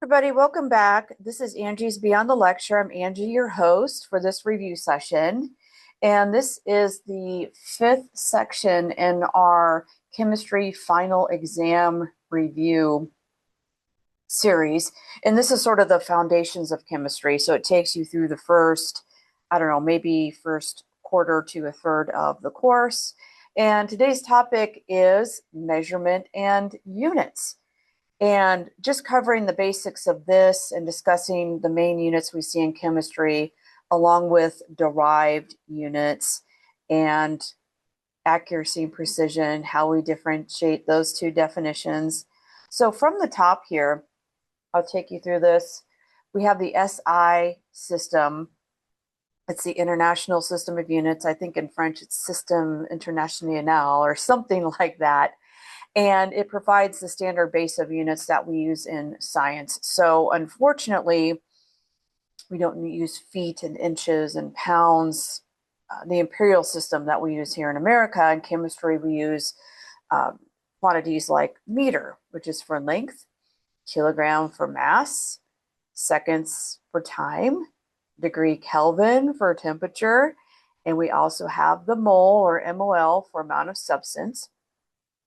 Everybody, welcome back. This is Angie's Beyond the Lecture. I'm Angie, your host for this review session. And this is the fifth section in our chemistry final exam review series. And this is sort of the foundations of chemistry. So it takes you through the first, I don't know, maybe first quarter to a third of the course. And today's topic is measurement and units. And just covering the basics of this and discussing the main units we see in chemistry, along with derived units and accuracy and precision, how we differentiate those two definitions. So from the top here, I'll take you through this. We have the SI system. It's the International System of Units. I think in French it's Système International or something like that. And it provides the standard base of units that we use in science. So unfortunately, we don't use feet and inches and pounds. The imperial system that we use here in America in chemistry, we use quantities like meter, which is for length, kilogram for mass, seconds for time, degree Kelvin for temperature, and we also have the mole or MOL for amount of substance.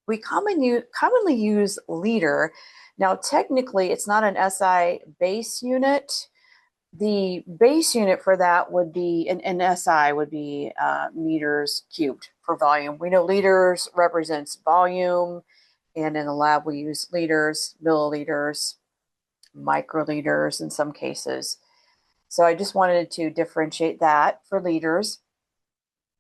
We commonly use liter. Now, technically, it's not an SI base unit. The base unit for that would be, an SI would be meters cubed for volume. We know liters represents volume, and in the lab we use liters, milliliters, microliters in some cases. So I just wanted to differentiate that for liters.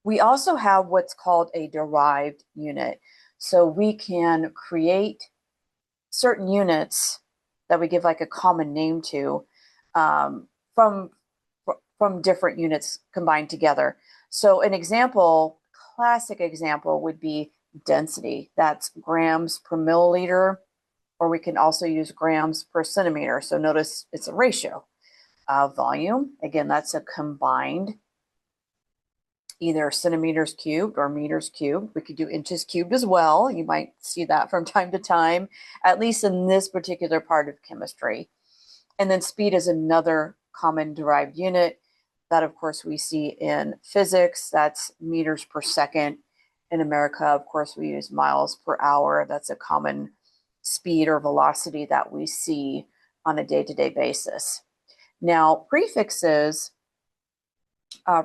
We also have what's called a derived unit. So we can create certain units that we give like a common name to from different units combined together. So an example, classic example would be density. That's grams per milliliter, or we can also use grams per centimeter. So notice it's a ratio. Volume, again, that's a combined either centimeters cubed or meters cubed. We could do inches cubed as well. You might see that from time to time, at least in this particular part of chemistry. And then speed is another common derived unit that, of course, we see in physics. That's meters per second. In America, of course, we use miles per hour. That's a common speed or velocity that we see on a day-to-day basis. Now, prefixes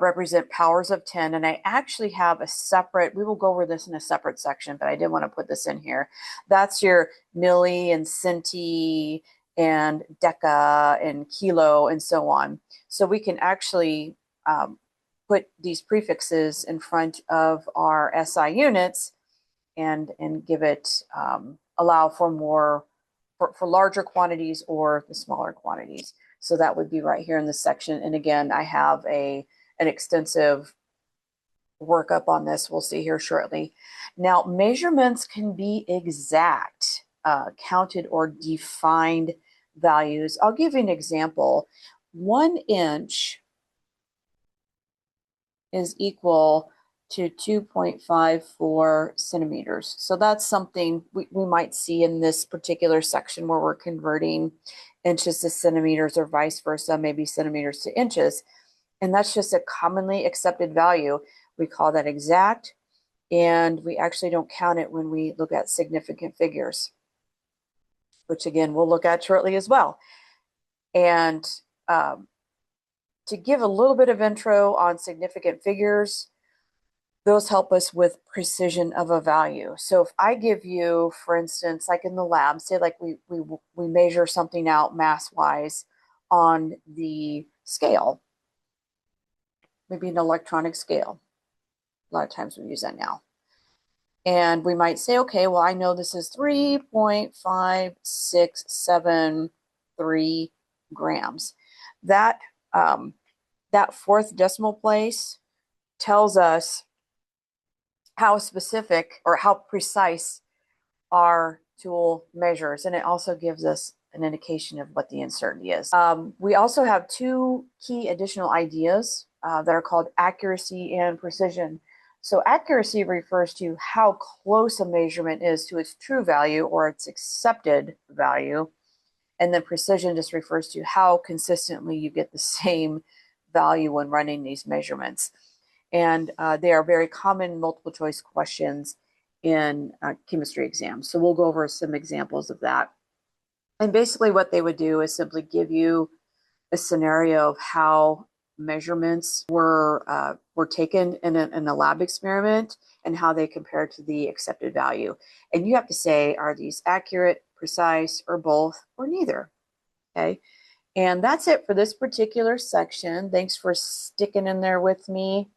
represent powers of 10, and I actually have a separate, we will go over this in a separate section, but I did want to put this in here. That's your milli and centi and deca and kilo and so on. So we can actually put these prefixes in front of our SI units and give it, allow for more, for larger quantities or the smaller quantities. So that would be right here in this section. And again, I have an extensive workup on this we'll see here shortly. Now, measurements can be exact, counted or defined values. I'll give you an example. 1 inch is equal to 2.54 centimeters. So that's something we might see in this particular section where we're converting inches to centimeters or vice versa, maybe centimeters to inches. And that's just a commonly accepted value. We call that exact, and we actually don't count it when we look at significant figures, which again, we'll look at shortly as well. And to give a little bit of intro on significant figures, those help us with precision of a value. So if I give you, for instance, like in the lab, say like we measure something out mass-wise on the scale, maybe an electronic scale. A lot of times we use that now. And we might say, okay, well, I know this is 3.5673 grams. That fourth decimal place tells us how specific or how precise our tool measures. And it also gives us an indication of what the uncertainty is. We also have two key additional ideas that are called accuracy and precision. So accuracy refers to how close a measurement is to its true value or its accepted value. And then precision just refers to how consistently you get the same value when running these measurements. And they are very common multiple choice questions in chemistry exams. So we'll go over some examples of that. And basically what they would do is simply give you a scenario of how measurements were taken in a lab experiment and how they compare to the accepted value. And you have to say, are these accurate, precise, or both, or neither? Okay. And that's it for this particular section. Thanks for sticking in there with me.